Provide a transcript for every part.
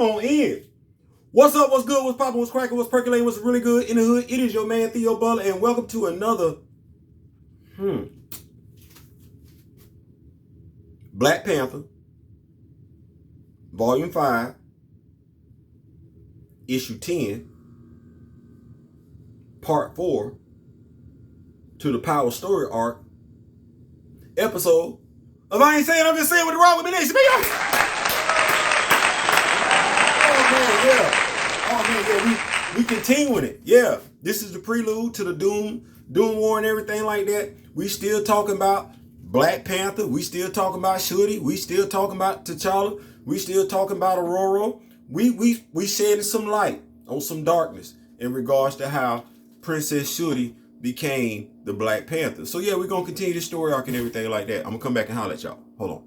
on in. What's up? What's good? What's poppin'? What's cracking? What's percolating? What's really good in the hood? It is your man Theo Butler, and welcome to another Black Panther, Volume 5, Issue 10, Part 4, to the Power Story Arc, episode of I Ain't Saying, I'm Just Saying What the Wrong With Me Nation. We continuing it. Yeah, this is the prelude to the Doom War and everything like that. We still talking about Black Panther. We still talking about Shuri. We still talking about T'Challa. We still talking about Ororo. We shedding some light on some darkness in regards to how Princess Shuri became the Black Panther. So yeah, we're gonna continue the story arc and everything like that. I'm gonna come back and holler at y'all. Hold on.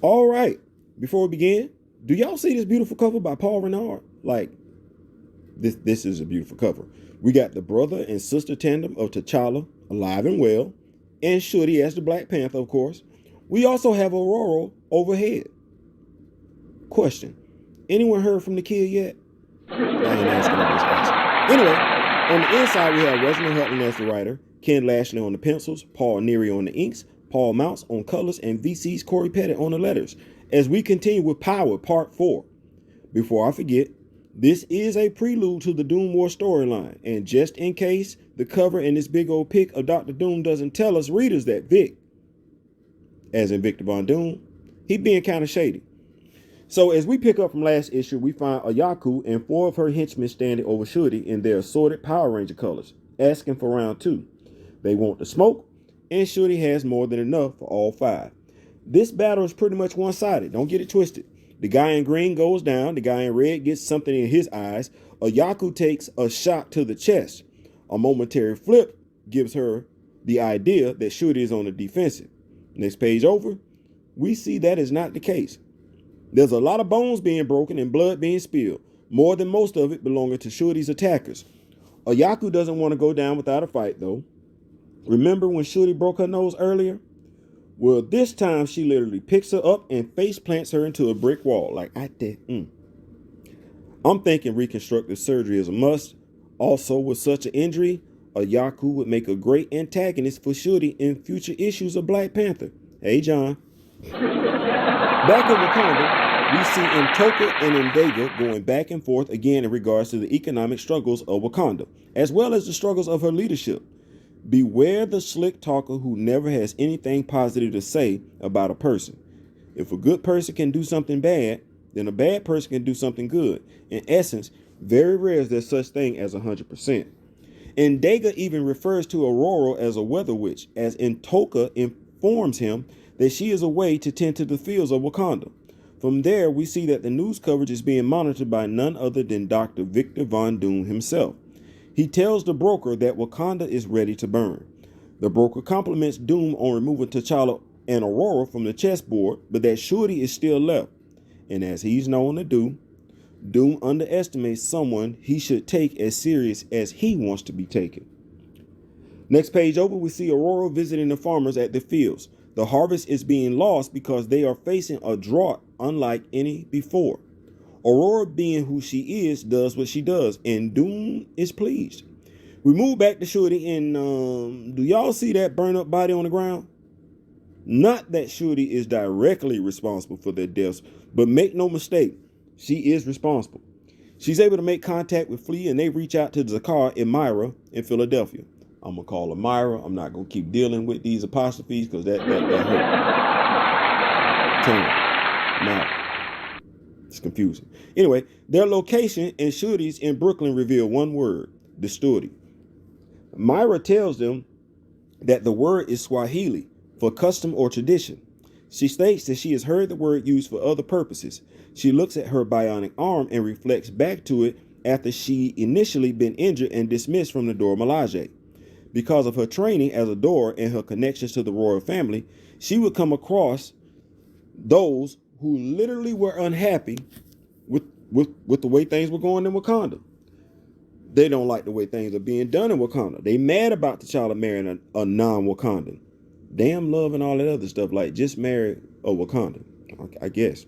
All right. Before we begin, do y'all see this beautiful cover by Paul Renard? Like, this is a beautiful cover. We got the brother and sister tandem of T'Challa alive and well, and Shuri as the Black Panther, of course. We also have Ororo overhead. Question: anyone heard from the kid yet? I ain't asking this question. Anyway, on the inside we have Reginald Hutton as the writer, Ken Lashley on the pencils, Paul Neary on the inks, Paul Mounts on colors, and VC's Corey Pettit on the letters. As we continue with Power Part 4. Before I forget, this is a prelude to the Doom War storyline, and just in case the cover and this big old pic of Dr. Doom doesn't tell us readers that Vic, as in Victor Von Doom, he being kind of shady. So as we pick up from last issue, we find Ayaku and 4 of her henchmen standing over Shuri in their assorted Power Ranger colors, asking for round 2. They want the smoke, and Shuri has more than enough for all 5. This battle is pretty much one-sided, don't get it twisted. The guy in green goes down, the guy in red gets something in his eyes, Ayaku takes a shot to the chest. A momentary flip gives her the idea that Shuri is on the defensive. Next page over, we see that is not the case. There's a lot of bones being broken and blood being spilled, more than most of it belonging to Shuri's attackers. Ayaku doesn't want to go down without a fight, though. Remember when Shuri broke her nose earlier? Well, this time she literally picks her up and face plants her into a brick wall. Like I did. I'm thinking reconstructive surgery is a must. Also, with such an injury, Ayaku would make a great antagonist for Shuri in future issues of Black Panther. Hey, John. Back in Wakanda, we see M'Toka and Ndega going back and forth again in regards to the economic struggles of Wakanda, as well as the struggles of her leadership. Beware the slick talker who never has anything positive to say about a person. If a good person can do something bad, then a bad person can do something good. In essence, very rare is there such thing as 100%. Ndega even refers to Ororo as a weather witch, as M'Toka informs him that she is away to tend to the fields of Wakanda. From there, we see that the news coverage is being monitored by none other than Dr. Victor Von Doom himself. He tells the broker that Wakanda is ready to burn. The broker compliments Doom on removing T'Challa and Ororo from the chessboard, but that Shuri is still left. And as he's known to do, Doom underestimates someone he should take as serious as he wants to be taken. Next page over, we see Ororo visiting the farmers at the fields. The harvest is being lost because they are facing a drought unlike any before. Aurora, being who she is, does what she does, and Doom is pleased. We move back to Shuri, and do y'all see that burned up body on the ground? Not that Shuri is directly responsible for their deaths, but make no mistake, she is responsible. She's able to make contact with Flea, and they reach out to Zakar and Myra in Philadelphia. I'm going to call her Myra. I'm not going to keep dealing with these apostrophes because that hurt. Now, it's confusing. Anyway, their location and Shuri's in Brooklyn reveal one word: distorted. Myra tells them that the word is Swahili for custom or tradition. She states that she has heard the word used for other purposes. She looks at her bionic arm and reflects back to it after she initially been injured and dismissed from the Dora Milaje. Because of her training as a Dora and her connections to the royal family, she would come across those who literally were unhappy with the way things were going in Wakanda. They don't like the way things are being done in Wakanda. They mad about T'Challa marrying a non-Wakandan. Damn love and all that other stuff. Like, just marry a Wakandan, I guess.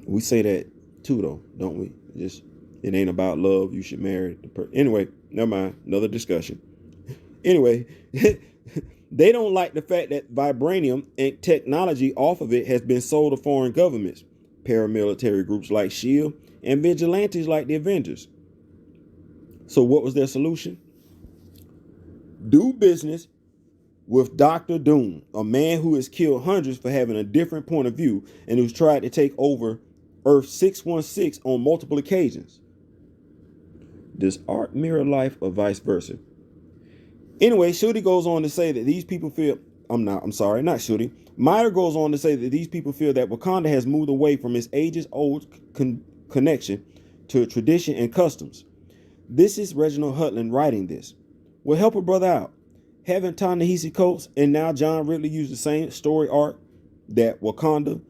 We say that too, though, don't we? Just it ain't about love. You should marry the person. Anyway, never mind. Another discussion. Anyway, they don't like the fact that vibranium and technology off of it has been sold to foreign governments, paramilitary groups like SHIELD, and vigilantes like the Avengers. So what was their solution? Do business with Dr. Doom, a man who has killed hundreds for having a different point of view and who's tried to take over Earth 616 on multiple occasions. Does art mirror life or vice versa? Anyway, Shuri goes on to say that these people feel, not Shuri. Meyer goes on to say that these people feel that Wakanda has moved away from its ages-old connection to tradition and customs. This is Reginald Hutland writing this. Well, help a brother out. Haven't Ta-Nehisi Coates and now John Ridley used the same story arc that Wakanda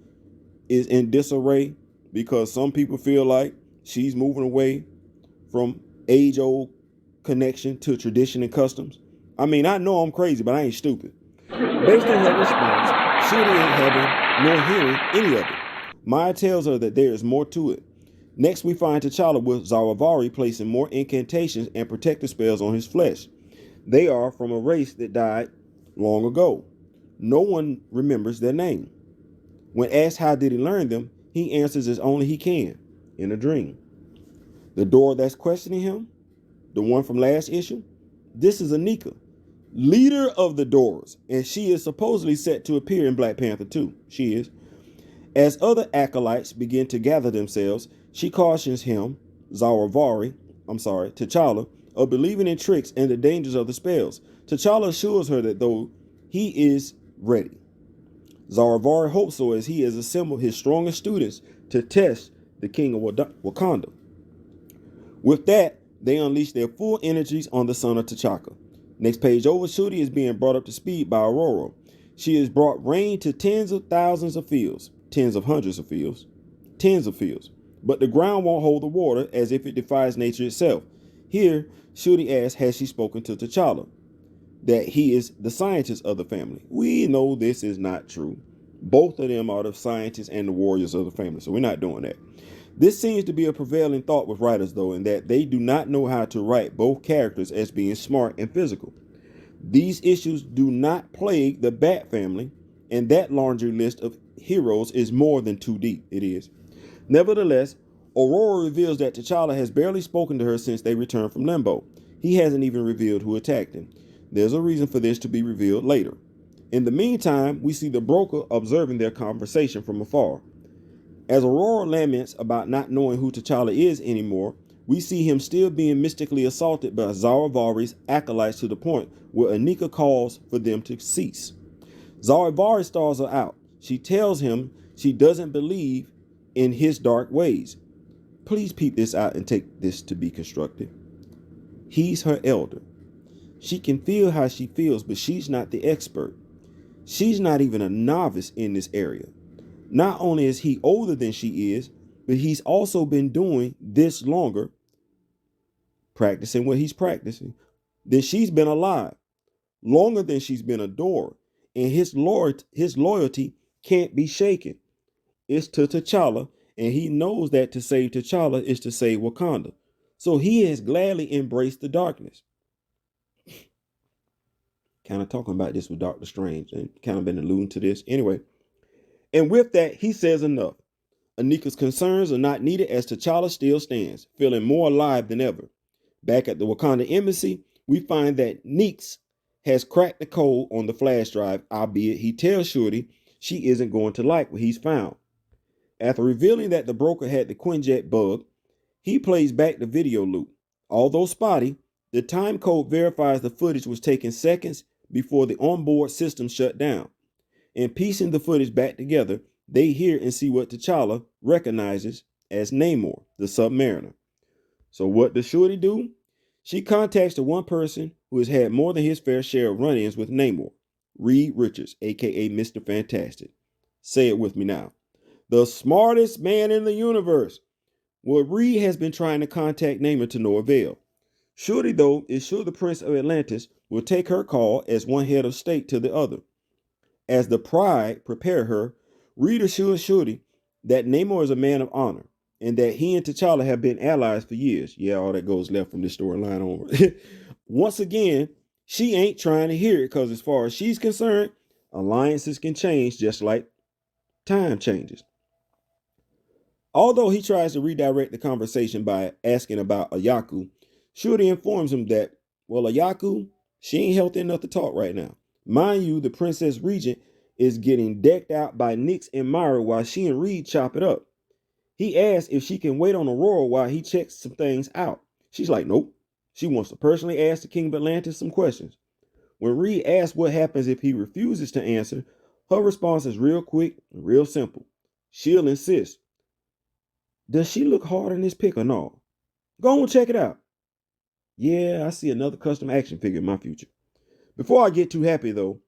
is in disarray because some people feel like she's moving away from age-old connection to tradition and customs? I mean, I know I'm crazy, but I ain't stupid. Based on her response, Shuri ain't having nor hearing any of it. Maya tells her that there is more to it. Next, we find T'Challa with Zaravari placing more incantations and protective spells on his flesh. They are from a race that died long ago. No one remembers their name. When asked how did he learn them, he answers as only he can, in a dream. The Dora that's questioning him, the one from last issue, this is Anika, leader of the Doras, and she is supposedly set to appear in Black Panther 2. She is. As other acolytes begin to gather themselves, she cautions him, T'Challa, of believing in tricks and the dangers of the spells. T'Challa assures her that though he is ready. Zaravari hopes so as he has assembled his strongest students to test the king of Wakanda. With that, they unleash their full energies on the son of T'Chaka. Next page over, Shuri is being brought up to speed by Ororo. She has brought rain to tens of thousands of fields, tens of hundreds of fields, tens of fields. But the ground won't hold the water as if it defies nature itself. Here, Shuri asks, has she spoken to T'Challa? That he is the scientist of the family. We know this is not true. Both of them are the scientists and the warriors of the family, so we're not doing that. This seems to be a prevailing thought with writers, though, in that they do not know how to write both characters as being smart and physical. These issues do not plague the Bat family, and that laundry list of heroes is more than too deep. It is. Nevertheless, Aurora reveals that T'Challa has barely spoken to her since they returned from Limbo. He hasn't even revealed who attacked him. There's a reason for this to be revealed later. In the meantime, we see the broker observing their conversation from afar. As Aurora laments about not knowing who T'Challa is anymore, we see him still being mystically assaulted by Zaravari's acolytes to the point where Anika calls for them to cease. Zaravari stalls her out. She tells him she doesn't believe in his dark ways. Please peep this out and take this to be constructive. He's her elder. She can feel how she feels, but she's not the expert. She's not even a novice in this area. Not only is he older than she is, but he's also been doing this longer, practicing what he's practicing, than she's been alive, longer than she's been adored. And his loyalty can't be shaken. It's to T'Challa, and he knows that to save T'Challa is to save Wakanda. So he has gladly embraced the darkness. Kind of talking about this with Doctor Strange and kind of been alluding to this. Anyway, and with that, he says enough. Anika's concerns are not needed as T'Challa still stands, feeling more alive than ever. Back at the Wakanda embassy, we find that Neeks has cracked the code on the flash drive, albeit he tells Shuri she isn't going to like what he's found. After revealing that the broker had the Quinjet bug, he plays back the video loop. Although spotty, the time code verifies the footage was taken seconds before the onboard system shut down. In piecing the footage back together, they hear and see what T'Challa recognizes as Namor, the Submariner. So what does Shuri do? She contacts the one person who has had more than his fair share of run-ins with Namor, Reed Richards, a.k.a. Mr. Fantastic. Say it with me now. The smartest man in the universe. Well, Reed has been trying to contact Namor to no avail. Shuri, though, is sure the Prince of Atlantis will take her call as one head of state to the other. As the Pride prepare her, Reed assures Shuri that Namor is a man of honor, and that he and T'Challa have been allies for years. Yeah, all that goes left from this storyline on. Once again, she ain't trying to hear it because as far as she's concerned, alliances can change just like time changes. Although he tries to redirect the conversation by asking about Ayaku, Shuri informs him that, well, Ayaku, she ain't healthy enough to talk right now. Mind you, the Princess Regent is getting decked out by Nyx and Myra while she and Reed chop it up. He asks if she can wait on Ororo while he checks some things out. She's like, nope. She wants to personally ask the King of Atlantis some questions. When Reed asks what happens if he refuses to answer, her response is real quick and real simple. She'll insist. Does she look hard in this pic or no? Go and check it out. Yeah, I see another custom action figure in my future. Before I get too happy though,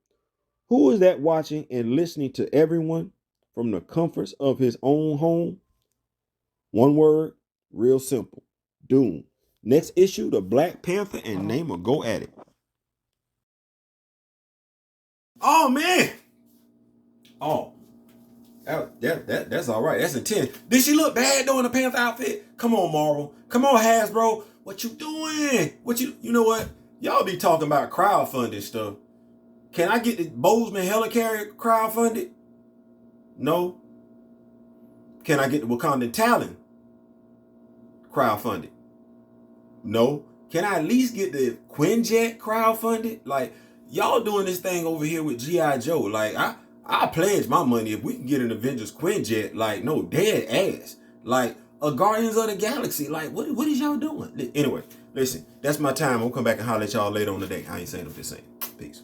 who is that watching and listening to everyone from the comforts of his own home? One word, real simple. Doom. Next issue, the Black Panther and Namor go at it. Oh man. Oh, that's all right. That's intense. Did she look bad doing the Panther outfit? Come on, Marvel. Come on, Hasbro. What you doing? You know what? Y'all be talking about crowdfunding stuff. Can I get the Bozeman Helicarrier crowdfunded? No. Can I get the Wakandan Talon crowdfunded? No. Can I at least get the Quinjet crowdfunded? Like, y'all doing this thing over here with G.I. Joe. Like, I pledge my money if we can get an Avengers Quinjet, like, no, dead ass. Like, a Guardians of the Galaxy. Like, what is y'all doing? Anyway, listen, that's my time. I'll come back and holler at y'all later on the day. I ain't saying, I'm just saying. Peace.